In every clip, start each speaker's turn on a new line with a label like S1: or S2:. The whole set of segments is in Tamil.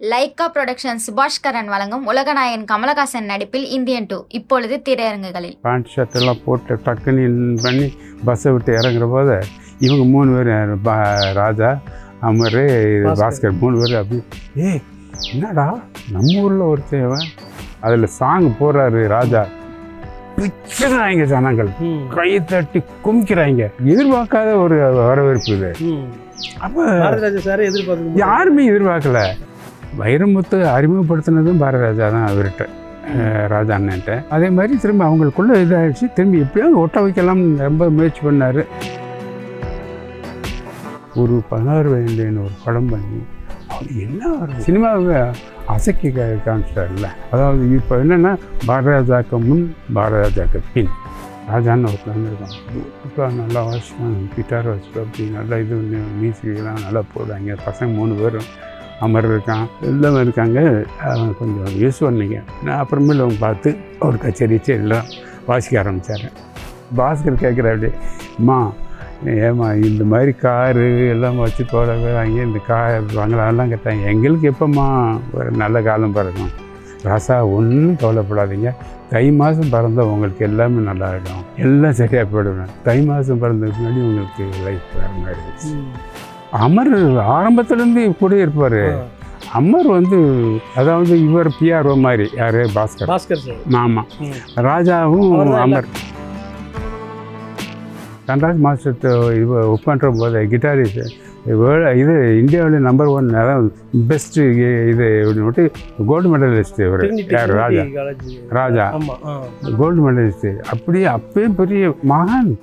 S1: லைக்கா புரொடக்ஷன் சுபாஷ்கரன் வழங்கும் உலகநாயகன் கமலஹாசன் நடிப்பில் இந்தியன் 2 இப்பொழுது திரையரங்குகளில்.
S2: பேண்ட் ஷர்ட் எல்லாம் போட்டு டக்குன்னு பண்ணி பஸ்ஸை விட்டு இறங்குற போது இவங்க 3 பேர் ராஜா, அமர், பாஸ்கர் 3 பேர் அப்படி என்னடா நம்ம ஊரில் ஒரு தேவன் அதில் சாங் போடுறாரு ராஜா, பிச்சுறாங்க ஜனங்கள், கை தட்டி குமிக்கிறாங்க. எதிர்பார்க்காத ஒரு வரவேற்பு இது. அப்போ யாருமே எதிர்பார்க்கல. வைரமுத்து அறிமுகப்படுத்தினதும் பாரதிராஜா தான் அவர்கிட்ட, ராஜா அண்ணன்ட்ட. அதே மாதிரி திரும்ப அவங்களுக்குள்ள இதாகிடுச்சு. திரும்பி எப்படியாவது ஒட்ட வைக்கலாம்னு ரொம்ப முயற்சி பண்ணார். ஒரு 16 வயதுன்னு ஒரு படம் பண்ணி அவர் என்ன சினிமாவை அசைக்க காமிச்சிட்டார்ல. அதாவது இப்போ என்னென்னா பாரதிராஜாக்கு முன் பாரதிராஜாக்கு பின் ராஜான்னு ஒருத்தர் வந்துருக்கான். நல்லா வாசிப்பான், கிட்டார் வச்சுப்போம், அப்படி நல்லா இது மியூசிக்கெல்லாம் நல்லா போடுறாங்க. பசங்க 3 பேரும், அமர் இருக்கான், எல்லாம் இருக்காங்க. கொஞ்சம் யூஸ் பண்ணிங்க. நான் அப்புறமேல அவங்க பார்த்து ஒரு கச்சேரி எல்லாம் வாசிக்க ஆரம்பித்தார். பாஸ்கர் கேட்குறாரு, அம்மா ஏம்மா இந்த மாதிரி காரு எல்லாம் வச்சு போடுறாங்க, இந்த வாங்கலாம்லாம் கேட்டாங்க. எங்களுக்கு எப்போம்மா ஒரு நல்ல காலம் பிறக்கும் ராசா, ஒன்றும் கவலைப்படாதீங்க, தை மாதம் பிறந்த உங்களுக்கு எல்லாமே நல்லா இருக்கும், எல்லாம் சரியாக போயிடுவேன். தை மாதம் பிறந்ததுக்கு முன்னாடி உங்களுக்கு லைஃப் வேறு மாதிரி இருந்துச்சு. அமர் ஆரம்பத்துலேருந்து கூட இருப்பார். அமர் அதாவது இவர் பிஆர்ஓ மாதிரி. யார்? பாஸ்கர். ஆமாம், ராஜாவும் அமர். கண்ட்ராஸ் மாஸ்டர் ஒர்க் பண்ணுற போது கிட்டாரிஸ்ட் இது இந்தியாவில் நம்பர் 1, அதாவது பெஸ்ட்டு இது அப்படின்ட்டு கோல்டு மெடலிஸ்ட்டு இவர். யார்? ராஜா கோல்டு மெடலிஸ்ட்டு. அப்படியே அப்பயும் பெரிய மகான்.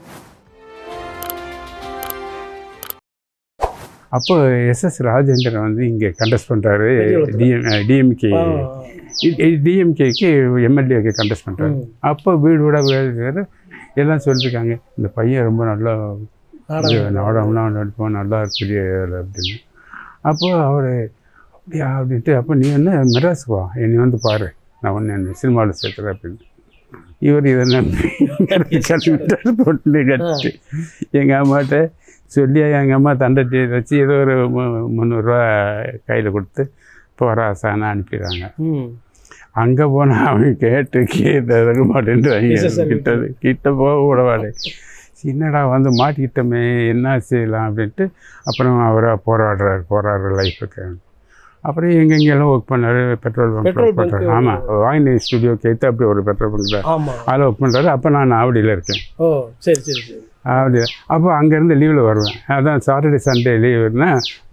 S2: அப்போ எஸ்எஸ் ராஜேந்திரன் இங்கே கண்டெஸ்ட் பண்ணுறாரு. டிஎம்கேக்கு எம்எல்ஏக்கு கண்டெஸ்ட் பண்ணுறாரு. அப்போ வீடு வீடாக எல்லாம் சொல்லியிருக்காங்க, இந்த பையன் ரொம்ப நல்லா நாடகம்லாம் நடிப்போம், நல்லா பெரிய அப்படின்னு. அப்போ அவர் அப்படியா அப்படின்ட்டு, அப்போ நீ என்ன மெட்ராஸுக்கு வா, என்னை பாரு, நான் ஒன்று சினிமாவில் சேர்த்துறேன் அப்படின்னு. இவர் இதை கிளம்பிட்டார். பொண்ணு கட்டி எங்கள் அம்மாட்ட சொல்லி எங்கள் அம்மா தண்டட்டி வச்சு ஏதோ ஒரு 300 ரூபா கையில் கொடுத்து போராசான்னு அனுப்பிடுறாங்க. அங்கே போனால் அவங்க கேட்டு மாட்டேன்ட்டு கிட்ட போக விடவாடு. என்னடா மாட்டிக்கிட்டோமே, என்ன செய்யலாம் அப்படின்ட்டு அப்புறம் அவரை போராடுற லைஃபுக்கு. அப்புறம் எங்கெங்கெல்லாம் ஒர்க் பண்ணார். பெட்ரோல் பங்க் ஒர்க் பண்ணுறாரு. ஆமாம், வாங்கினி ஸ்டுடியோக்கு ஏற்று அப்படி ஒரு பெட்ரோல் பங்க் தான் அதில் ஒர்க் பண்ணுறாரு. அப்போ நான் ஆவடியில் இருக்கேன். அப்படி அப்போ அங்கேருந்து லீவில் வருவேன். அதான் சாட்டர்டே சண்டே லீவுன்னா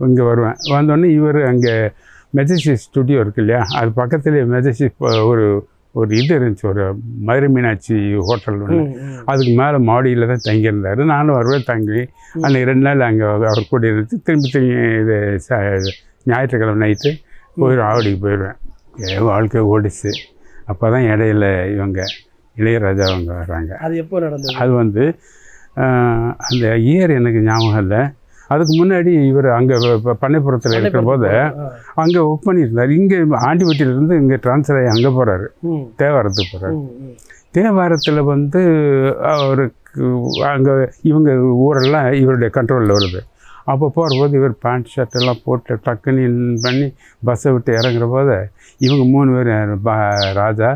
S2: இங்கே வருவேன். வந்தோடனே இவர் அங்கே மெஜஸ்டிக் ஸ்டுடியோ இருக்கு இல்லையா, அது பக்கத்துலேயே மெஜஸ்டிக் ஒரு இது இருந்துச்சு, ஒரு மதுரை மீனாட்சி ஹோட்டல் ஒன்று. அதுக்கு மேலே மாடியில் தான் தங்கியிருந்தார். நானும் வருவேன், தங்கி அன்றைக்கி 2 நாள் அங்கே அவர் கூட இருந்து திரும்பி இது ஞாயிற்றுக்கிழமை நைட்டு ஆவடிக்கு போயிடுவேன். வாழ்க்கை ஓடிச்சு. அப்போ தான் இடையில இவங்க இளையராஜா அவங்க வர்றாங்க. அது எப்போ நடந்தது? அது அந்த இயர் எனக்கு ஞாபகம் இல்லை. அதுக்கு முன்னாடி இவர் அங்கே பண்ணைப்புறத்தில் இருக்கிற போது அங்கே ஒர்க் பண்ணியிருந்தார். இங்கே ஆண்டிப்பட்டியிலேருந்து இங்கே ட்ரான்ஸ்ஃபர் ஆகி அங்கே போகிறாரு, தேவாரத்துக்கு போகிறாரு. தேவாரத்தில் அவருக்கு அங்கே இவங்க ஊரெல்லாம் இவருடைய கண்ட்ரோலில் வருது. அப்போ போகிறபோது இவர் பேண்ட் ஷர்ட் எல்லாம் போட்டு டக்குன்னு பண்ணி பஸ்ஸை விட்டு இறங்குற போது இவங்க 3 பேர் ராஜா,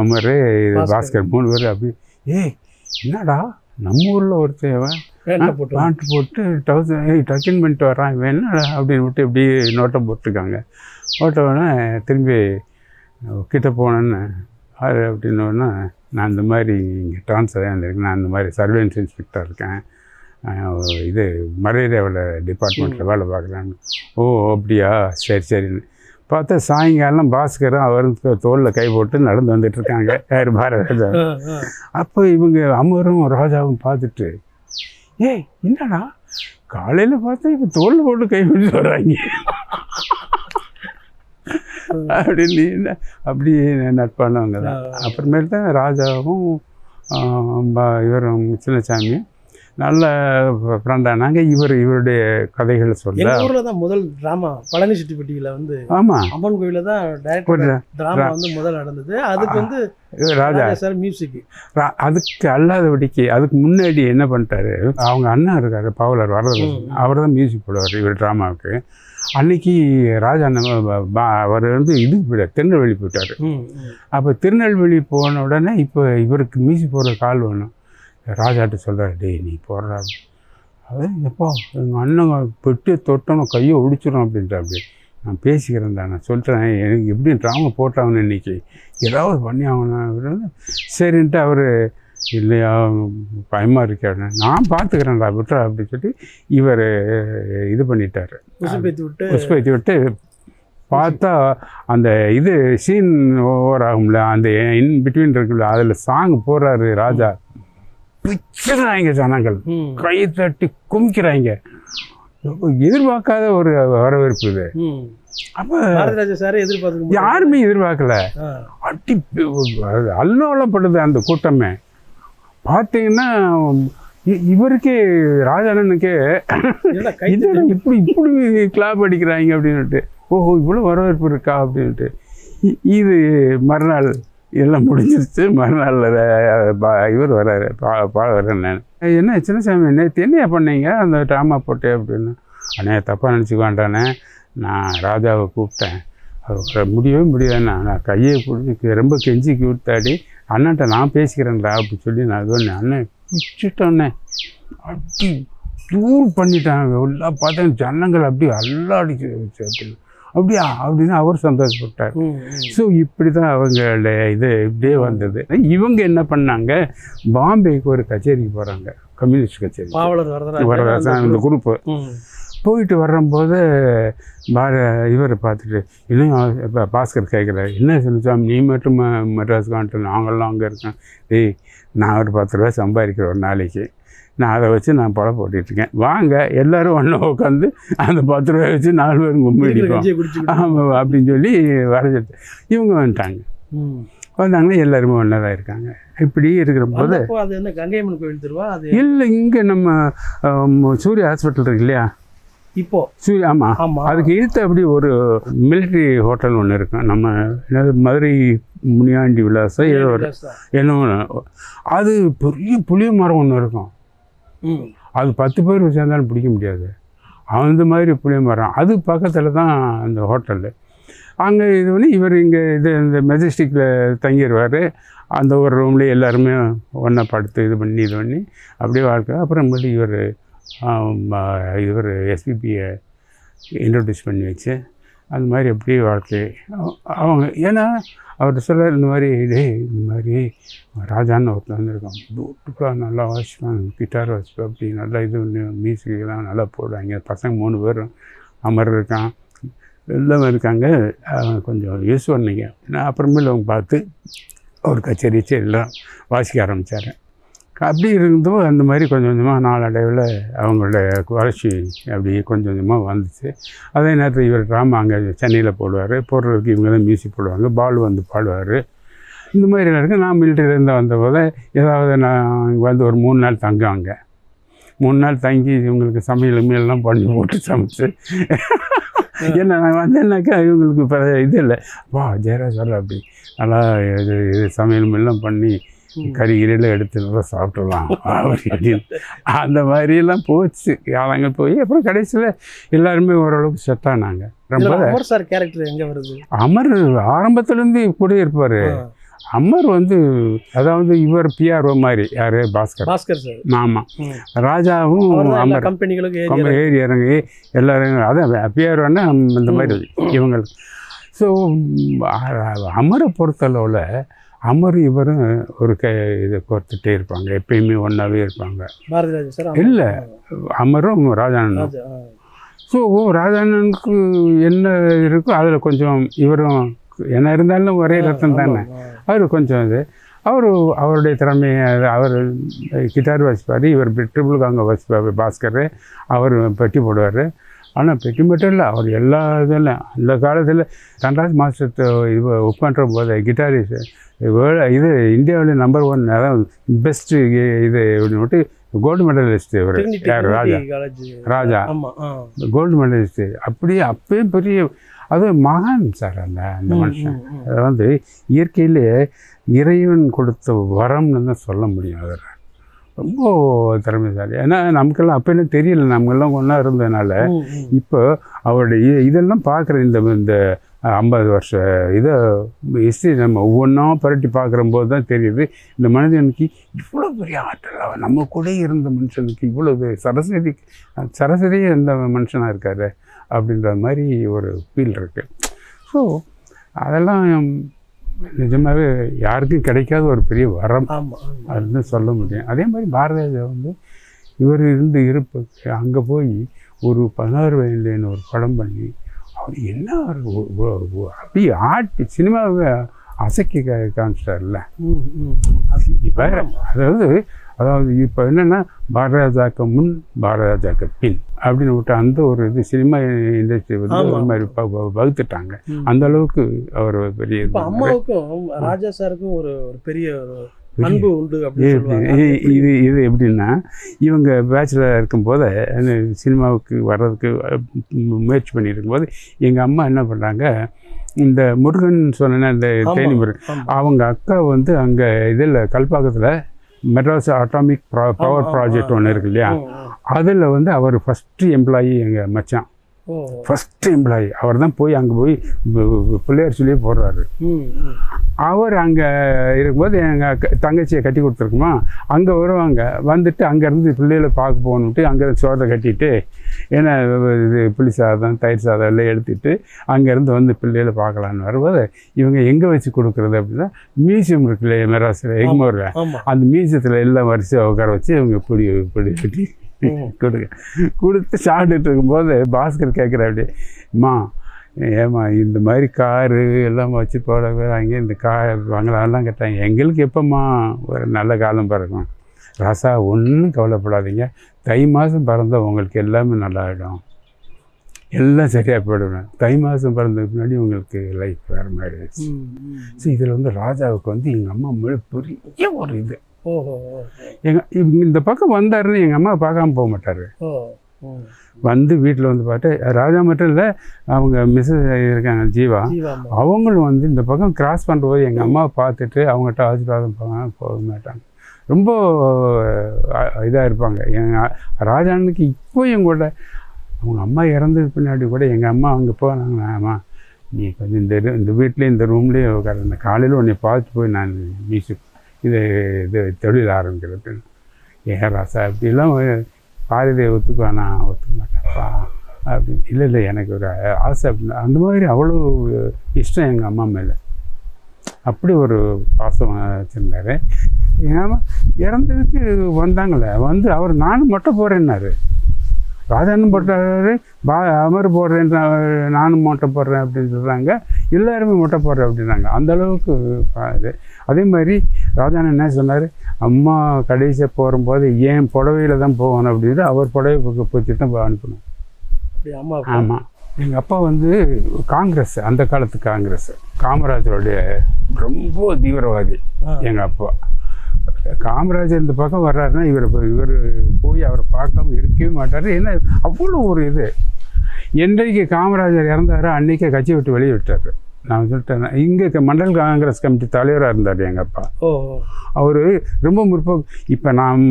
S2: அமர், பாஸ்கர் 3 பேர் அப்படி என்னடா நம்ம ஊரில் ஒரு தேவன் பேண்ட் போட்டு டக்குன்னு பண்ணிட்டு வர்றான், இவன் என்னடா அப்படின்னு விட்டு இப்படி நோட்டை போட்டிருக்காங்க. போட்டோடனே திரும்பி கிட்ட போனேன்னு அது அப்படின்னோடனே, நான் இந்த மாதிரி இங்கே ட்ரான்ஸ்ஃபர் ஆகிருக்கேன், நான் இந்த மாதிரி சர்வேலன்ஸ் இன்ஸ்பெக்டர் இருக்கேன், இது மலேரியாவில் டிபார்ட்மெண்ட்டில் வேலை பார்க்குறேன்னு. ஓ அப்படியா, சரின்னு பார்த்தா சாயங்காலம் பாஸ்கரும் அவருக்கு தோளில் கை போட்டு நடந்து வந்துட்டுருக்காங்க. யார்? பாரதிராஜா. அப்போ இவங்க அமரும் ராஜாவும் பார்த்துட்டு, என்னடா காலையில் பார்த்தா இப்போ தோளில் போட்டு கை போட்டு வர்றாங்க அப்படின்னு அப்படி நட்பானவங்க தான். அப்புறமேல் தான் ராஜாவும் இவரும் சின்னசாமி நல்ல ஃப்ரெண்டானாங்க. இவருடைய கதைகளை சொல்ல
S3: ஊரில் தான் முதல் ட்ராமா பழனி சுட்டிப்பட்டியில்
S2: ஆமாம்
S3: அம்மன் கோயிலில் தான் டைரக்டர் ட்ராமா முதல் நடந்தது. அதுக்கு ராஜா சார் மியூசிக்.
S2: அதுக்கு அல்லாதபடிக்கு அதுக்கு முன்னாடி என்ன பண்ணிட்டாரு, அவங்க அண்ணா இருக்காரு பாவலர் வரதராஜன், அவர் தான் மியூசிக் போடுவார் இவர் ட்ராமாவுக்கு. அன்னைக்கு ராஜா அவர் வந்து இது திருநெல்வேலி போயிட்டார். அப்போ திருநெல்வேலி போன உடனே இப்போ இவருக்கு மியூசிக் போடுற கால் வேணும். ராஜாட்ட சொல்கிறார், டேய் நீ போடுறா. அது எப்போ எங்கள் அண்ணன் பெட்டு தொட்டணும் கையை ஒடிச்சிடும் அப்படின்ட்டு. அப்படி நான் பேசிக்கிறேன் தான், நான் சொல்கிறேன் எனக்கு எப்படி ட்ராமா போட்டாங்கன்னு இன்றைக்கி ஏதாவது பண்ணி ஆகணும். சரின்ட்டு அவர் இல்லையா பயமாக இருக்காரு, நான் பார்த்துக்கிறேன்டா விட்டுறா அப்படின்னு சொல்லி இவர் இது பண்ணிட்டார், உசுப்பேத்தி விட்டு பார்த்தா அந்த இது சீன் ஓவர் ஆகும்ல, அந்த இன் பிட்வீன் இருக்குல்ல, அதில் சாங் போடுறாரு ராஜா. பிச்சுறாங்க ஜனங்கள், கை தட்டி குமிக்கிறாங்க. எதிர்பார்க்காத ஒரு வரவேற்பு இது. அப்போ யாருமே எதிர்பார்க்கல, அட்டி அல்லோலப்படுது அந்த கூட்டமே. பார்த்தீங்கன்னா இவருக்கே ராஜானனுக்கே இப்படி கிளாப் அடிக்கிறாங்க அப்படின்ட்டு, ஓஹோ இவ்வளோ வரவேற்பு இருக்கா அப்படின்ட்டு. இது மறுநாள் எல்லாம் முடிஞ்சிருச்சு. மறுநாள் இவர் வர்றாரு, வர்றேன் நான். என்ன சின்னசாமி நேற்று என்னையா பண்ணீங்க அந்த ட்ராமா போட்டே அப்படின்னு. அண்ணே தப்பாக நினச்சிக்குவான்டானே, நான் ராஜாவை கூப்பிட்டேன், அவர் முடியவே முடியாதுண்ணா, நான் கையை பிடிச்சி ரொம்ப கெஞ்சி கூத்தாடி அண்ணன்ட்ட நான் பேசிக்கிறேன்டா அப்படின்னு சொல்லி நான் இது அண்ணன் பிச்சுட்டோன்னே அப்படி தூர் பண்ணிட்டாங்க. எல்லாம் பார்த்தேன் ஜனங்கள் அப்படி அல்லாடிச்சு அப்படின்னு. அப்படியா அப்படின்னு அவர் சந்தோஷப்பட்டார். ஸோ இப்படி தான் அவங்கள இது இப்படியே வந்தது. இவங்க என்ன பண்ணாங்க, பாம்பேக்கு ஒரு கச்சேரிக்கு போகிறாங்க, கம்யூனிஸ்ட் கச்சேரி, வரதாசன் இந்த குரூப்பு. போயிட்டு வரும்போது இவர் பார்த்துட்டு இன்னும் இப்போ பாஸ்கர் கேட்குறாரு, என்ன சின்னசாமி நீ மட்டும் மெட்ராஸ் கான்ட்டு, நாங்கள்லாம் அங்கே இருக்கேன். டேய் நான் ஒரு 10 ரூபா சம்பாதிக்கிறேன் ஒரு நாளைக்கு, நான் அதை வச்சு நான் படம் போட்டுட்ருக்கேன், வாங்க எல்லோரும் ஒன்றா உட்காந்து அந்த 10 ரூபாய் வச்சு 4 பேரும் கும்பி அடிப்போம் ஆமாம் அப்படின்னு சொல்லி வரைஞ்சிட்டு இவங்க வந்துட்டாங்க. வந்தாங்கன்னா எல்லாருமே ஒன்றா தான் இருக்காங்க. இப்படி இருக்கிற போது
S3: கங்கையம்மன் கோயில் திருவா
S2: இல்லை, இங்கே நம்ம சூர்யா ஹாஸ்பிட்டல் இருக்கு இல்லையா,
S3: இப்போ
S2: சூர்யா, ஆமாம், அதுக்கு இழுத்து அப்படி ஒரு மிலிட்ரி ஹோட்டல் ஒன்று இருக்கும், நம்ம மதுரை முனியாண்டி விலாசம் ஏதோ ஒரு என்ன, அது பெரிய புளிய மரம் ஒன்று இருக்கும். அது 10 பேர் சேர்ந்தாலும் பிடிக்க முடியாது, அந்த மாதிரி புளிய மரம். அது பக்கத்தில் தான் அந்த ஹோட்டலு. அங்கே இது பண்ணி இவர் இங்கே இந்த மெஜஸ்டிக்கில் தங்கிடுவார். அந்த ஒரு ரூம்லேயே எல்லாருமே ஒன்றா படுத்து இது பண்ணி அப்படியே வாழ்க்கை. அப்புறமேட்டு இவர் எஸ்பிபியை இன்ட்ரடியூஸ் பண்ணி வச்சு அந்த மாதிரி அப்படியே வாழ்க்கை அவங்க. ஏன்னா அவர்கிட்ட சொல்ல இந்த மாதிரி இந்த மாதிரி ராஜான்னு ஒருத்தர் வந்துருக்கான், பியூட்டிஃபுல்லாக நல்லா வாசிப்பான், கிட்டார் வாசிப்பேன், அப்படி நல்லா இது மியூசிக்கெல்லாம் நல்லா போடுவாங்க. பசங்க 3 பேரும் அமர் இருக்கான், எல்லாமே இருக்காங்க, கொஞ்சம் யூஸ் பண்ணிங்க. நான் அப்புறமேல அவங்க பார்த்து ஒரு கச்சேரி எல்லாம் வாசிக்க ஆரம்பித்தார். அப்படி இருந்தோம். அந்த மாதிரி கொஞ்சம் கொஞ்சமாக நாளடைவில் அவங்களோட வளர்ச்சி அப்படி கொஞ்சம் கொஞ்சமாக வந்துச்சு. அதே நேரத்தில் இவர் ட்ராமா அங்கே சென்னையில் போடுறதுக்கு இவங்க தான் மியூசிக் போடுவாங்க, பால் வந்து பாடுவார். இந்த மாதிரி இருக்குது. நான் மிலிட்டரியிலேருந்து வந்தபோது ஏதாவது நான் வந்து ஒரு 3 நாள் தங்குவாங்க. 3 நாள் தங்கி இவங்களுக்கு சமையல் பண்ணி போட்டு சமைச்சு ஏன்னா நான் வந்தேன்னாக்கா இவங்களுக்கு இப்போ இது இல்லை, ஜெயராஜ் வரல அப்படி நல்லா இது சமையல் பண்ணி கறிகிரியில் எடுத்து நல்லா சாப்பிடலாம் அப்படின்னு அந்த மாதிரியெல்லாம் போச்சு காலங்கள் போய். அப்புறம் கடைசியில் எல்லாருமே ஓரளவுக்கு செட் ஆனாங்க. ரொம்ப
S3: சார் கேரக்டர் எங்கே வருது,
S2: அமர் ஆரம்பத்துலேருந்து கூட இருப்பார். அமர் வந்து அதாவது இவர் பிஆர்ஓ மாதிரி, யார் பாஸ்கர்
S3: சார்.
S2: ஆமாம், ராஜாவும் அமர்
S3: கம்பெனிகளுக்கு
S2: ஏறி இறங்கி எல்லோரும் அதான் பிஆர்ஓன்னா இந்த மாதிரி இவங்களுக்கு. ஸோ அமரை பொறுத்தளவில் அமர் இவரும் ஒரு இதை கோர்த்துட்டே இருப்பாங்க, எப்பயுமே ஒன்றாவே இருப்பாங்க. இல்லை, அமரும் ராஜானனும். ஸோ ராஜானனுக்கு என்ன இருக்கோ அதில் கொஞ்சம் இவரும் என்ன இருந்தாலும் ஒரே ரத்தம் தானே, அவர் கொஞ்சம் இது அவருடைய திறமையை அவர் கிட்டார் வாசிப்பார், இவர் ட்ரிபிள் காங்க வாசிப்பார் பாஸ்கர், அவர் பெட்டி போடுவார். ஆனால் பெட்டி மட்டும் இல்லை, அவர் எல்லா இதில் அந்த காலத்தில் தண்டராஜ் மாஸ்டர் இது ஒர்க் பண்ணுற போது கிட்டாரிஸ்ட் இது இந்தியாவில் நம்பர் 1 அதான் பெஸ்ட்டு இது அப்படின்ட்டு கோல்டு மெடலிஸ்ட்டு இவர் யார், ராஜா கோல்டு மெடலிஸ்ட்டு. அப்படியே அப்பயும் பெரிய அது மகான் சார் அந்த மனுஷன். அதை வந்து இயற்கையிலே இறைவன் கொடுத்த வரம்னு தான் சொல்ல முடியும். அதில் ரொம்ப திறமைசாலி. ஏன்னா நமக்கெல்லாம் அப்போன்னு தெரியல, நம்மெல்லாம் ஒன்றா இருந்ததுனால. இப்போ அவருடைய இதெல்லாம் பார்க்குற இந்த 50 வருஷ இதை ஹிஸ்ட்ரி நம்ம ஒவ்வொன்றா புரட்டி பார்க்குறம்போது தான் தெரியுது இந்த மனிதனுக்கு இவ்வளோ பெரிய ஆற்றல், நம்ம கூட இருந்த மனுஷனுக்கு இவ்வளவு சரஸ்வதியே இருந்த மனுஷனாக இருக்காரு அப்படின்ற மாதிரி ஒரு ஃபீல் இருக்குது. ஸோ அதெல்லாம் நிஜமாகவே யாருக்கும் கிடைக்காத ஒரு பெரிய வரம் அப்படின்னு சொல்ல முடியும். அதே மாதிரி பாரதிராஜா வந்து இவர் இருப்புக்கு அங்கே போய் ஒரு 16 வயதுலேன்னு ஒரு படம் பண்ணி அவர் என்ன அப்படியே ஆட்டி சினிமாவை அசைக்க காமிச்சிட்டார்ல. வேற அதாவது இப்போ என்னென்னா பாரதிராஜாக்கு முன் பாரதிராஜாக்கு பின் அப்படின்னு விட்டு அந்த ஒரு இது சினிமா இண்டஸ்ட்ரி வந்து ஒரு மாதிரி வகுத்துட்டாங்க. அந்த அளவுக்கு அவர் பெரிய
S3: அம்மாவுக்கும் ராஜா சாருக்கும் ஒரு பெரிய அன்பு உண்டு.
S2: இது எப்படின்னா இவங்க பேச்சுலராக இருக்கும்போது சினிமாவுக்கு வர்றதுக்கு முயற்சி பண்ணியிருக்கும்போது எங்கள் அம்மா என்ன பண்ணுறாங்க, இந்த முருகன் சொன்ன இந்த தேனி முருகன் அவங்க அக்கா வந்து அங்கே இதில் கல்பாக்கத்தில் மெட்ராஸ் அட்டாமிக் பவர் ப்ராஜெக்ட் ஒன்று இருக்கு இல்லையா, அதில் வந்து அவர் ஃபஸ்ட்டு எம்ப்ளாயி எங்கள் மச்சான். ஃபஸ்ட்டு எம்ப்ளாயி அவர் தான் போய் அங்கே போய் பிள்ளையார் சொல்லியே போடுறாரு. அவர் அங்கே இருக்கும்போது எங்கள் தங்கச்சியை கட்டி கொடுத்துருக்குமா, அங்கே வருவாங்க, வந்துட்டு அங்கேருந்து பிள்ளைகளை பார்க்க போகணுன்ட்டு அங்கே சோறை கட்டிட்டு, ஏன்னா இது புளி சாதம் தயிர் சாதம் எல்லாம் எடுத்துகிட்டு அங்கேருந்து வந்து பிள்ளைகளை பார்க்கலான்னு வரும்போது இவங்க எங்கே வச்சு கொடுக்குறது அப்படின்னா மியூசியம் இருக்குல்ல மெட்ராஸில் எக்மோரில், அந்த மியூசியத்தில் எல்லாம் வரிசையாக உட்கார வச்சு இவங்க பிடி கட்டி கொடுத்து சாப்பிட்டுட்டு இருக்கும்போது பாஸ்கர் கேட்குற அப்படியே, அம்மா ஏம்மா இந்த மாதிரி காரு எல்லாம் வச்சு போடுறாங்க, இந்த வாங்கலாம்லாம் கேட்டாங்க. எங்களுக்கு எப்போம்மா ஒரு நல்ல காலம் பிறக்கும், ராசா ஒன்றும் கவலைப்படாதீங்க, தை மாதம் பிறந்தா உங்களுக்கு எல்லாமே நல்லாயிடும், எல்லாம் சரியாக போயிடுவேன். தை மாதம் பிறந்ததுக்கு முன்னாடி உங்களுக்கு லைஃப் வேறு மாதிரி ஆயிடுச்சு. ஸோ இதில் வந்து ராஜாவுக்கு வந்து எங்கள் அம்மா மேலே பெரிய ஒரு இது. இந்த பக்கம் வந்தாருன்னு எங்கள் அம்மா பார்க்காம போக மாட்டார். வந்து வீட்டில் வந்து பார்த்து ராஜா மட்டும் இல்லை, அவங்க மிஸ்ஸஸ் இருக்காங்க ஜீவா, அவங்களும் வந்து இந்த பக்கம் கிராஸ் பண்ணும்போது எங்கள் அம்மாவை பார்த்துட்டு அவங்ககிட்ட ஆசீர்வாதம் போக மாட்டாங்க. ரொம்ப இதாக இருப்பாங்க. எங்கள் ராஜானுக்கு இப்போ எங்கூட அவங்க அம்மா இறந்தது பின்னாடி கூட எங்கள் அம்மா அங்கே போனாங்க, அம்மா நீ கொஞ்சம் இந்த வீட்லேயே இந்த ரூம்லேயே உட்கார, காலையில் உன்னை பார்த்து போய் நான் மியூசிக் இது தொழில் ஆரம்பிக்கிறது. ஏன் ராசா அப்படிலாம் பாரதியை ஒத்துக்குவானா, ஒத்துக்க மாட்டாப்பா அப்படின்னு. இல்லை எனக்கு ஒரு ஆசை அப்படின்னா அந்த மாதிரி அவ்வளோ இஷ்டம் எங்கள் அம்மா மேலே, அப்படி ஒரு பாசம் வச்சுருந்தாரு. எங்கள் அம்மா இறந்ததுக்கு வந்தாங்களே, வந்து அவர் நானும் மொட்டை போடுறேன்னாரு, ராஜானும் போட்டாரு, அமர் போடுறேன், நானும் மொட்டை போடுறேன் அப்படின்னு சொல்கிறாங்க, எல்லாருமே மொட்டை போடுறேன் அப்படின்னாங்க. அந்தளவுக்கு இது. அதே மாதிரி ராஜான் என்ன சொன்னார், அம்மா கடைசியாக போகும்போது ஏன் புடவையில் தான் போகணும் அப்படின்னு அவர் புடவை போச்சு தான் அனுப்பணும். ஆமாம், எங்கள் அப்பா வந்து காங்கிரஸ், அந்த காலத்து காங்கிரஸ், காமராஜருடைய ரொம்ப தீவிரவாதி எங்கள் அப்பா. காமராஜர் இந்த பக்கம் வர்றாருன்னா இவர் போய் அவரை பார்க்காம இருக்கவே மாட்டார். ஏன்னா அவ்வளோ ஒரு இது. என்றைக்கு காமராஜர் இறந்தாரோ அன்றைக்கே கட்சி விட்டு வெளியே விட்டார். நான் சொல்லிட்டேன், இங்கே மண்டல் காங்கிரஸ் கமிட்டி தலைவராக இருந்தார் எங்கள் அப்பா. அவர் ரொம்ப முற்போக்கு. இப்போ நாம்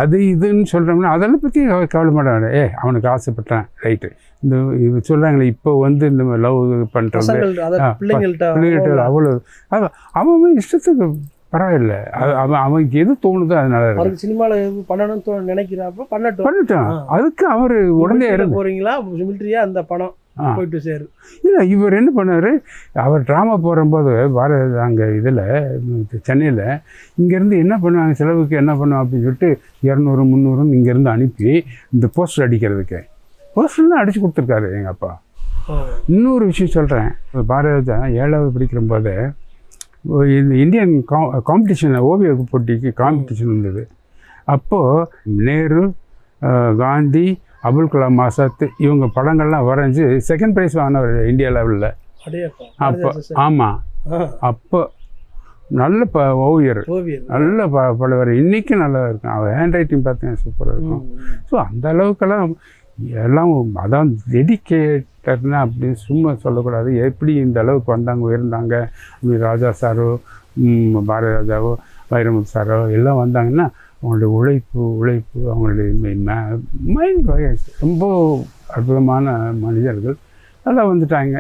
S2: அது இதுன்னு சொல்கிறோம்னா அதெல்லாம் பற்றி கவலை மாட்டாங்க. அவனுக்கு ஆசைப்பட்டேன் ரைட்டு, இந்த இது சொல்கிறாங்களே இப்போ வந்து இந்த லவ் பண்ணுறது பிள்ளைங்கள்ட்ட அவ்வளோ அவன் இஷ்டத்துக்கு பரவாயில்ல, அவனுக்கு எது தோணுதோ அதனால
S3: சினிமாவில் பண்ணணும்னு நினைக்கிறாப்ப பண்ணட்டும்.
S2: அதுக்கு அவர் உடனே
S3: போகிறீங்களா மிலிட்ரியா அந்த பணம் போயிட்டு சேரு.
S2: இல்லை, இவர் என்ன பண்ணார், அவர் ட்ராமா போகும்போது பாரத அங்கே இதில் சென்னையில் இங்கேருந்து என்ன பண்ணுவாங்க, செலவுக்கு என்ன பண்ணுவோம் அப்படின்னு சொல்லிட்டு 200 300 இங்கேருந்து அனுப்பி இந்த போஸ்டர் அடிக்கிறதுக்கு போஸ்டர்லாம் அடித்து கொடுத்துருக்காரு எங்கள் அப்பா. இன்னொரு விஷயம் சொல்கிறேன், பாரத 7வது படிக்கிற போது இந்த இந்தியன் காம்படிஷன் ஓவிய போட்டிக்கு காம்படிஷன் இருந்தது. அப்போது நேரு, காந்தி, அபுல் கலாம் ஆசாத் இவங்க படங்கள்லாம் வரைஞ்சி செகண்ட் ப்ரைஸ் வாங்கினவர் இந்தியா லெவலில். அப்போ ஆமாம், அப்போ நல்ல ஓவியர், நல்ல படவர், இன்றைக்கும் நல்லா இருக்கும். அவர் ஹேண்ட் ரைட்டிங் பார்த்தீங்கன்னா சூப்பராக இருக்கும். ஸோ அந்த அளவுக்கெல்லாம் எல்லாம் அதான் டெடிக்கேட்டட்னா அப்படின்னு சும்மா சொல்லக்கூடாது. எப்படி இந்த அளவுக்கு வந்தாங்க உயர்ந்தாங்க, ராஜா சாரோ பாரதிராஜாவோ வைரமுத்து சாரோ எல்லாம் வந்தாங்கன்னா அவங்களுடைய உழைப்பு அவங்களுடைய மைண்ட் வாய்ஸ் ரொம்ப அற்புதமான மனிதர்கள் எல்லாம் வந்துட்டாங்க.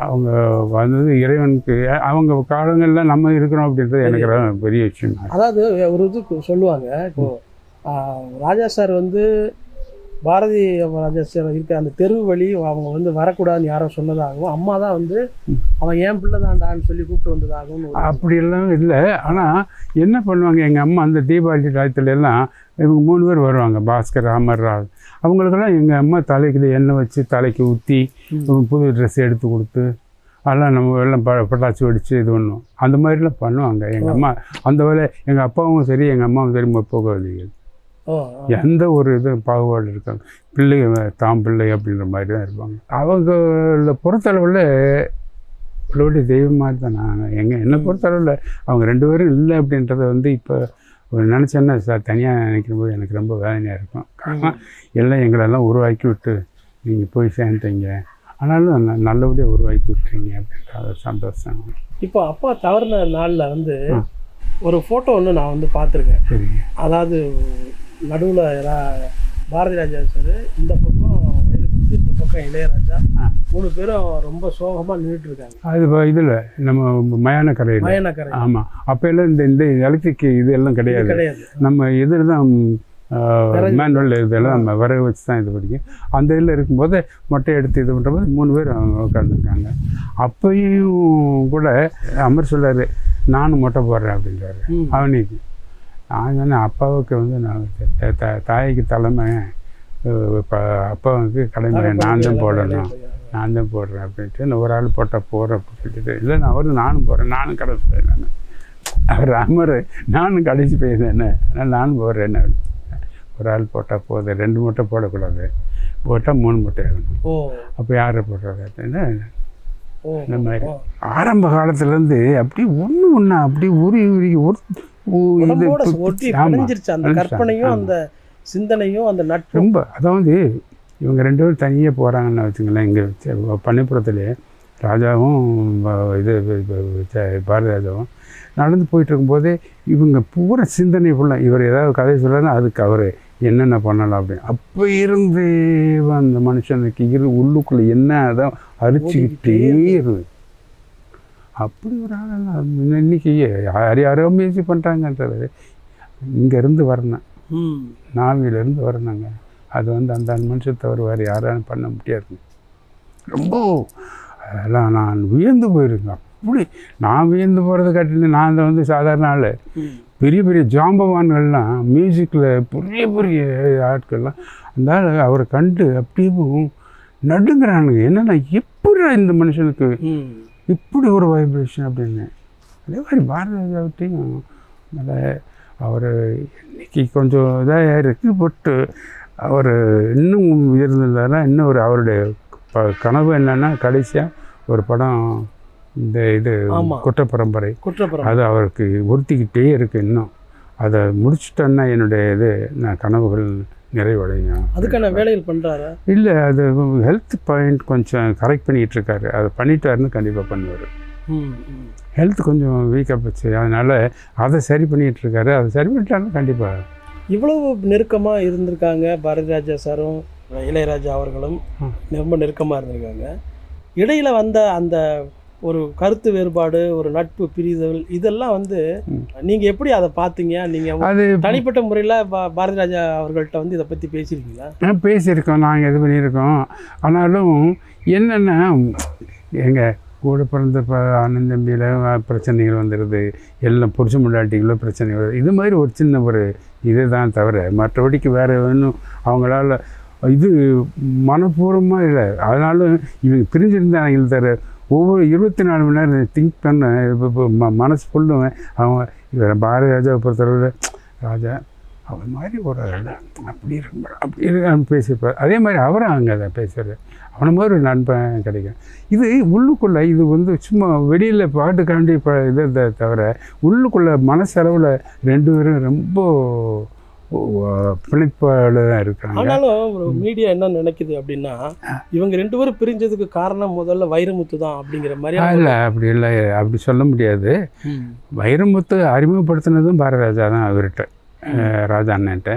S2: அவங்க வந்தது இறைவனுக்கு அவங்க காலங்களில் நம்ம இருக்கிறோம் அப்படின்றது எனக்கு பெரிய விஷயம்.
S3: அதாவது ஒரு இது சொல்லுவாங்க, இப்போ ராஜா சார் வந்து பாரதி ராஜா சார் இருக்க அந்த தெரு வழி அவங்க வந்து வரக்கூடாதுன்னு யாரோ சொன்னதாகவும், அம்மா தான் வந்து அவன் ஏன் பிள்ளை தான்டான்னு சொல்லி கூப்பிட்டு வந்ததாகவும்.
S2: அப்படியெல்லாம் இல்லை. ஆனால் என்ன பண்ணுவாங்க, எங்கள் அம்மா அந்த தீபாவளி டயத்துல எல்லாம் இவங்க 3 பேர் வருவாங்க, பாஸ்கர், அமர், ராவ். அவங்களுக்கெல்லாம் எங்கள் அம்மா தலைக்கு எண்ணெய் வச்சு தலைக்கு ஊற்றி புது ட்ரெஸ் எடுத்து கொடுத்து அதெல்லாம் நம்ம எல்லாம் பட்டாசு வெடித்து இது பண்ணுவோம். அந்த மாதிரிலாம் பண்ணுவாங்க எங்கள் அம்மா. அந்த வேலை எங்கள் அப்பாவும் சரி எங்கள் அம்மாவும் சரி முற்போக்குவாதிகள். எந்த ஒரு இதுவும் பாகுபாடு இருக்காங்க. பிள்ளை பிள்ளை அப்படின்ற மாதிரி தான் இருப்பாங்க. அவங்கள பொறுத்தளவில் இவ்வளோடைய தெய்வம் மாதிரி தான். நான் என்னை பொறுத்தளவில் அவங்க 2 பேரும் இல்லை அப்படின்றத வந்து இப்போ நினச்சேன்னா சார் தனியாக நினைக்கும் போது எனக்கு ரொம்ப வேதனையாக இருக்கும். காரணம் எல்லாம் எங்களெல்லாம் உருவாக்கி விட்டு நீங்கள் போய் சேர்ந்தீங்க, ஆனாலும் நல்லபடியாக உருவாக்கி விட்டுறீங்க அப்படின்ற சந்தோஷம்.
S3: இப்போ அப்பா தவறின நாளில் வந்து ஒரு ஃபோட்டோ ஒன்று நான் வந்து பார்த்துருக்கேன்.
S2: சரிங்க.
S3: அதாவது நடுவில் பாரதி ராஜா சார், இந்த பக்கம் வைரமுத்து, இந்த பக்கம் இளையராஜா, 3 பேரும் ரொம்ப சோகமாக நின்றுட்டு இருக்காங்க.
S2: அது இதில் நம்ம மயானக்கரை. ஆமாம். அப்போ எல்லாம் இந்த எலக்ட்ரிக் இது எல்லாம் கிடையாது. நம்ம இதில் தான் மேனுவல் இதெல்லாம் நம்ம வர வச்சு தான் இது படிக்கும். அந்த இதில் இருக்கும்போது மொட்டை எடுத்து இது பண்ணுறபோது 3 பேர் உட்காந்துருக்காங்க. அப்பையும் கூட அமர் சொல்லார், நானும் மொட்டை போடுறேன் அப்படின்றாரு. அவனுக்கு நான் சொன்னேன், அப்பாவுக்கு வந்து நான் தாய்க்கு தலைமை, அப்பாவுக்கு கடமை நான் தான் போடுறேன் அப்படின்ட்டு ஒரு ஆள் போட்டால் போகிறேன் அப்படின்னு சொல்லிட்டு, இல்லை நானும் போடுறேன், நானும் கடைசி போயிடுறேன். அவர் அமர் நானும் கடைசி போயிருந்தேன், அதனால் நானும் போடுறேன். ஒரு ஆள் போட்டால் போதும், 2 மூட்டை போடக்கூடாது, போட்டால் 3 மூட்டை ஆகணும். அப்போ யாரை போடுறது அப்படின்னா இந்த மாதிரி ஆரம்ப காலத்துலேருந்து அப்படி ஒன்று அப்படி
S3: அந்த கற்பனையும் அந்த சிந்தனையும் அந்த நட்பு
S2: ரொம்ப. அதாவது இவங்க 2 பேரும் தனியாக போகிறாங்கன்னு வச்சுங்களேன். இங்கே பன்னிப்புறத்துலேயே ராஜாவும் இது பாரதிராஜாவும் நடந்து போயிட்டு இருக்கும்போதே இவங்க பூரா சிந்தனை ஃபுல்லாக இவர் ஏதாவது கதை சொல்கிறாருன்னா அதுக்கு அவர் என்னென்ன பண்ணலாம் அப்படின்னு. அப்போ இருந்து அந்த மனுஷனுக்கு உள்ளுக்குள்ளே என்ன அதான் அரிச்சுக்கிட்டே இருந்தது. அப்படி ஒரு ஆள் இன்னைக்கு யாரோ முயற்சி பண்ணுறாங்கன்றது இங்கேருந்து வரணும், நாவிலேருந்து வரணுங்க. அது வந்து அந்த மனுஷத்தை தவிர வேறு யாராலும் பண்ண முடியாது. ரொம்ப அதெல்லாம் நான் வியந்து போயிருக்கேன். அப்படி நான் வியந்து போகிறத காட்டிலும் நான் அதை வந்து சாதாரண ஆள், பெரிய பெரிய ஜாம்பவான்கள்லாம் மியூசிக்கில் பெரிய ஆட்கள்லாம் அந்த ஆள் அவரை கண்டு அப்படியும் நடுங்கிறானுங்க. என்னென்னா எப்படி இந்த மனுஷனுக்கு இப்படி ஒரு வைப்ரேஷன் அப்படின்னு. அதே மாதிரி பாரதிராஜாவிட்டையும் அதை அவர் இன்னைக்கு கொஞ்சம் இதாக இருக்குது. பட்டு அவர் இன்னும் இருந்திருந்தாருன்னா இன்னும் ஒரு அவருடைய கனவு என்னென்னா கடைசியாக ஒரு படம் இந்த இது குற்றப்பரம்பரை அது அவருக்கு உறுத்திக்கிட்டே இருக்குது. இன்னும் அதை முடிச்சுட்டேன்னா என்னுடைய இது நான் கனவுகள் நிறைவடையும்.
S3: அதுக்கான வேலைகள் பண்ணுறாரு
S2: இல்லை, அது ஹெல்த் பாயிண்ட் கொஞ்சம் கரெக்ட் பண்ணிகிட்டு இருக்காரு. அதை பண்ணிட்டாருன்னு கண்டிப்பாக பண்ணுவார். ஹெல்த் கொஞ்சம் வீக்காக போச்சு, அதனால் அதை சரி பண்ணிகிட்டு இருக்காரு. அதை சரி பண்ணிட்டாருன்னு கண்டிப்பாக.
S3: இவ்வளவு நெருக்கமாக இருந்திருக்காங்க பாரதிராஜா சாரும் இளையராஜா அவர்களும், ரொம்ப நெருக்கமாக இருந்திருக்காங்க. இடையில் வந்த அந்த ஒரு கருத்து வேறுபாடு, ஒரு நட்பு பிரிதல், இதெல்லாம் வந்து நீங்கள் எப்படி அதை பார்த்தீங்க? நீங்கள் அது தனிப்பட்ட முறையில் பாரதிராஜா அவர்கள்ட்ட வந்து இதை பற்றி பேசியிருக்கீங்களா?
S2: பேசியிருக்கோம், நாங்கள் இது பண்ணியிருக்கோம். ஆனாலும் என்னென்னா எங்கள் கூட பிறந்த அண்ணன் தம்பியில் பிரச்சனைகள் வந்துடுது, எல்லாம் புருஷ முன்னாட்டிகளோ பிரச்சனை வருது. இது மாதிரி ஒரு சின்ன ஒரு இது தான் தவிர மற்றபடிக்கு வேறு ஒன்றும் அவங்களால இது மனப்பூர்வமாக இல்லை. அதனாலும் இவங்க பிரிஞ்சிருந்தாங்க தர ஒவ்வொரு 24 மணி நேரம் திங்க் பண்ண இப்போ மனசு ஃபுல்லும் அவங்க இவர் பாரதிராஜாவை பொறுத்தளவில் ராஜா அவர் மாதிரி ஒரு அப்படி இருக்க பேசியிருப்பார். அதே மாதிரி அவரும் அங்கே அதை பேசுகிறார். அவனை மாதிரி ஒரு நண்பன் கிடைக்கும். இது உள்ளுக்குள்ளே இது வந்து சும்மா வெளியில் பாட்டுக்காண்டி இதை தவிர உள்ளுக்குள்ளே மனசளவில் 2 பேரும் ரொம்ப பிழைப்பாடு தான் இருக்காங்க.
S3: ஆனாலும் ஒரு மீடியா என்ன நினைக்குது அப்படின்னா இவங்க 2 பேரும் பிரிஞ்சதுக்கு காரணம் முதல்ல வைரமுத்து தான் அப்படிங்கிற மாதிரி.
S2: இல்லை அப்படி இல்லை, அப்படி சொல்ல முடியாது. வைரமுத்து அறிமுகப்படுத்தினதும் பாரதிராஜா தான் அவர்கிட்ட, ராஜா அண்ணன்ட்ட.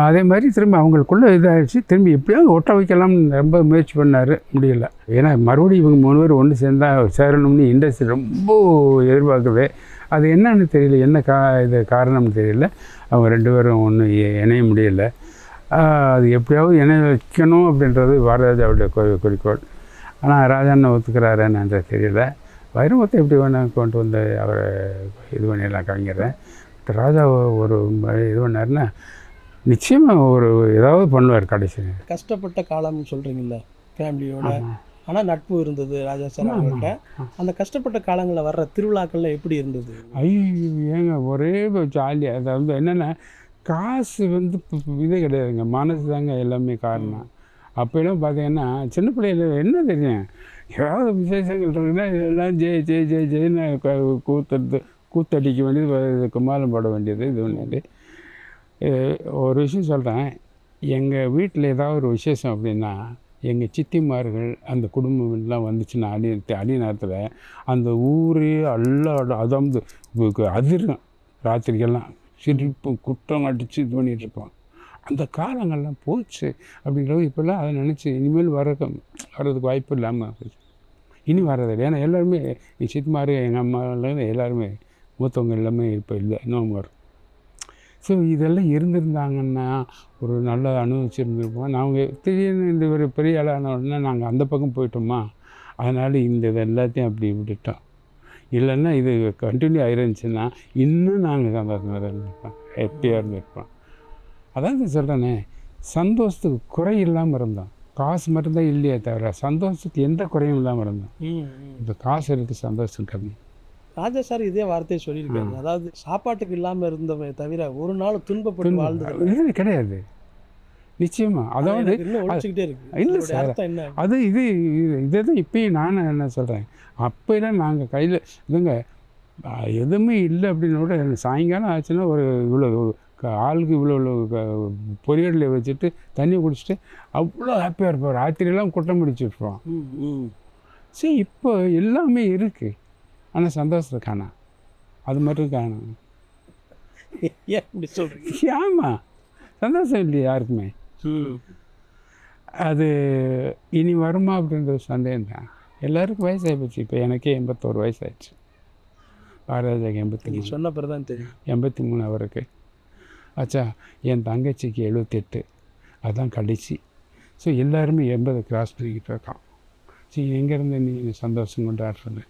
S2: அதே மாதிரி திரும்ப அவங்களுக்குள்ளே இதாகிடுச்சு. திரும்பி எப்படியாவது ஒட்ட வைக்கலாம்னு ரொம்ப முயற்சி பண்ணார், முடியல. ஏன்னா மறுபடியும் இவங்க 3 பேர் ஒன்று சேரணும்னு இண்டஸ்ட்ரி ரொம்ப எதிர்பார்க்குது. அது என்னன்னு தெரியல, என்ன இது காரணம்னு தெரியல. அவங்க 2 பேரும் ஒன்றும் இணைய முடியல. அது எப்படியாவது இணைய வைக்கணும் அப்படின்றது பாரதிராஜாவுடைய குறிக்கோள். ஆனால் ராஜாண்ணன் ஒத்துக்கிறாருன்னு தெரியல. வைரமுத்தை எப்படி வேணால் கொண்டு வந்து அவரை இது பண்ணிடலாம் கவிஞரை. ராஜா ஒரு இது பண்ணாருன்னா நிச்சயமாக ஒரு ஏதாவது பண்ணுவார் கடைசி.
S3: கஷ்டப்பட்ட காலம்னு சொல்கிறீங்கல்ல ஃபேமிலியோட, ஆனால் நட்பு இருந்தது ராஜா சார் அவங்கள்ட்ட. அந்த கஷ்டப்பட்ட காலங்களில் வர்ற திருவிழாக்கள்லாம் எப்படி இருந்தது?
S2: ஐயோ ஏங்க ஒரே ஜாலியாக. அதாவது என்னென்னா காசு இதே கிடையாதுங்க, மனசு தாங்க எல்லாமே காரணம். அப்போலாம் பார்த்தீங்கன்னா சின்ன பிள்ளைகள் என்ன தெரியும், ஏதாவது விசேஷங்கள் இருக்குன்னா எல்லாம் ஜெயின்னு கூத்தடிக்க வேண்டியது, கும்மாளம் போட வேண்டியது, இது வேண்டியது. ஒரு விஷயம் சொல்கிறேன், எங்கள் வீட்டில் ஏதாவது ஒரு விசேஷம் அப்படின்னா எங்கள் சித்திமார்கள் அந்த குடும்பம்லாம் வந்துச்சுன்னா அடி நேரத்தில் அந்த ஊரே அதாவது அதிரும். ராத்திரிக்கெல்லாம் சிரிப்பு குற்றம் அடித்து இது பண்ணிகிட்ருப்போம். அந்த காலங்கள்லாம் போச்சு அப்படிங்கிறது. இப்போல்லாம் அதை நினச்சி இனிமேல் வர்றதுக்கு வாய்ப்பு இல்லாமல் இனி வர்றதில்லை. ஏன்னா எல்லாருமே சித்திமாரு எங்கள் அம்மாவில் எல்லாருமே மூத்தவங்க எல்லாமே இப்போ இல்லை, இன்னும் வரும். ஸோ இதெல்லாம் இருந்திருந்தாங்கன்னா ஒரு நல்ல அனுபவிச்சிருந்துருப்போம். நாங்கள் திடீர்னு இந்த ஒரு பெரிய ஆளான உடனே நாங்கள் அந்த பக்கம் போயிட்டோமா, அதனால் இந்த இது எல்லாத்தையும் அப்படி விட்டுட்டோம். இல்லைன்னா இது கண்டினியூ ஆயிருந்துச்சுன்னா இன்னும் நாங்கள் சந்தோஷமாக இருந்திருப்போம், ஹாப்பியாக இருந்திருப்போம். அதாவது சொல்கிறேனே, சந்தோஷத்துக்கு குறை இல்லாமல் இருந்தோம். காசு மட்டும்தான் இல்லையே தவிர சந்தோஷத்துக்கு எந்த குறையும் இல்லாமல் இருந்தோம். இப்போ காசு இருக்குது, சந்தோஷம் கம்மி.
S3: ராஜா சார் இதே வார்த்தையை சொல்லியிருக்காரு, அதாவது சாப்பாட்டுக்கு இல்லாமல் இருந்தவன் தவிர ஒரு நாள் துன்பப்பட்டு வாழ்ந்தது
S2: கிடையாது. நிச்சயமா. அதாவது
S3: ஒழிச்சுக்கிட்டே இருக்கு.
S2: இல்லை சார், அது இதை தான் இப்பயும் நான் என்ன சொல்கிறேன், அப்போலாம் நாங்கள் கையில் இதுங்க எதுவுமே இல்லை அப்படின்னு கூட சாயங்காலம் ஆச்சுன்னா ஒரு இவ்வளோ ஆளுக்கு இவ்வளோ பொரியலில் வச்சுட்டு தண்ணி குடிச்சிட்டு அவ்வளோ ஹாப்பியாக இருப்போம். ராத்திரியெல்லாம் குட்டம் முடிச்சுருப்போம். சரி, இப்போ எல்லாமே இருக்குது, ஆனால் சந்தோஷத்தை காணோம். அது மட்டும் காணும்.
S3: ஏன் இப்படி சொல்கிறீங்க?
S2: ஆமாம், சந்தோஷம் இல்லையா யாருக்குமே. அது இனி வருமா அப்படின்ற ஒரு சந்தேகம் தான். எல்லாருக்கும் வயசாகி போச்சு. இப்போ எனக்கே 81 வயசாகிடுச்சு. பாரதிராஜாக்கு 83.
S3: சொன்ன பிறகு தான் தெரியும்.
S2: 83 அவருக்கு ஆச்சா. என் தங்கச்சிக்கு 78, அதுதான் கடைசி. ஸோ எல்லாருமே 80 கிராஸ் பண்ணிக்கிட்டு இருக்கான். சரி, எங்கேருந்து நீ சந்தோஷம் கொண்டாடுறது?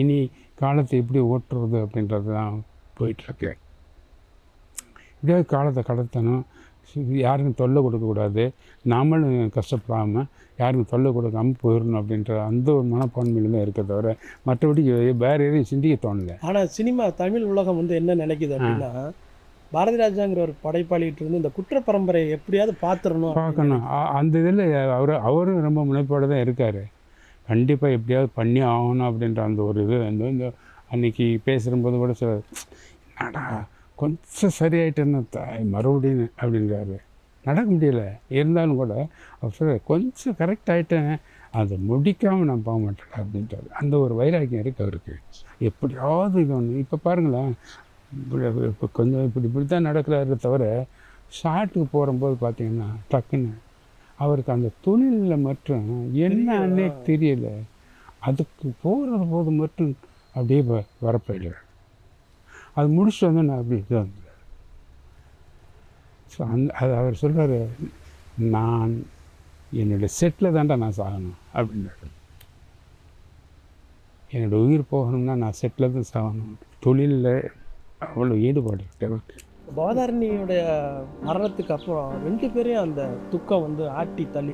S2: இனி காலத்தை எப்படி ஓட்டுறது அப்படின்றது தான் போயிட்டுருக்கு. இப்படியாவது காலத்தை கடத்தணும், யாருக்கும் தொல்லை கொடுக்கக்கூடாது, நாமளும் கஷ்டப்படாமல் யாருக்கும் தொல்லை கொடுக்காமல் போயிடணும் அப்படின்ற அந்த ஒரு மனப்பான்மையில் தான் இருக்க தவிர மற்றபடி வேறு எதையும் சிந்திக்க தோணலை.
S3: ஆனால் சினிமா தமிழ் உலகம் என்ன நினைக்குது அப்படின்னா, பாரதிராஜாங்கிற ஒரு படைப்பாளிகிட்டு இருந்து இந்த குற்ற பரம்பரையை எப்படியாவது பார்க்கணும்.
S2: அந்த இதில் அவரும் ரொம்ப முனைப்போடு தான் இருக்கார். கண்டிப்பாக எப்படியாவது பண்ணி ஆகணும் அப்படின்ற அந்த ஒரு இது இந்த அன்றைக்கி பேசுகிறம்போது கூட நடா கொஞ்சம் சரியாயிட்டு இருந்தேன் மறுபடியும் அப்படின்றாரு. நடக்க முடியல, இருந்தாலும் கூட அவர் கொஞ்சம் கரெக்ட் ஆகிட்டேன், அதை முடிக்காமல் நான் போக மாட்டேன் அப்படின்றாரு. அந்த ஒரு வைராக்கியம் இருக்குது அவருக்கு. எப்படியாவது இது ஒன்று. இப்போ பாருங்களேன், இப்போ கொஞ்சம் இப்படி தான் நடக்கிறாரு தவிர ஷார்ட்டுக்கு போகும்போது பார்த்தீங்கன்னா டக்குன்னு அவருக்கு அந்த தொழிலில் மட்டும் என்ன அன்னைக்கு தெரியல, அதுக்கு போகிற போது மட்டும் அப்படியே வரப்போயிடுறார். அது முடிச்சுட்டு வந்து நான் அப்படி இது வந்துடுறேன். ஸோ அது அவர் சொல்கிறார், நான் என்னோடய செட்டில் தான்டா நான் சாகணும் அப்படின்றாரு. என்னோடய உயிர் போகணும்னா நான் செட்டில் தான் சாகணும். தொழிலில் அவ்வளோ ஈடுபாடு இருக்கு.
S3: பவதாரணியோடைய மரணத்துக்கு அப்புறம் 2 பேரையும் அந்த துக்கம் ஆட்டி தள்ளி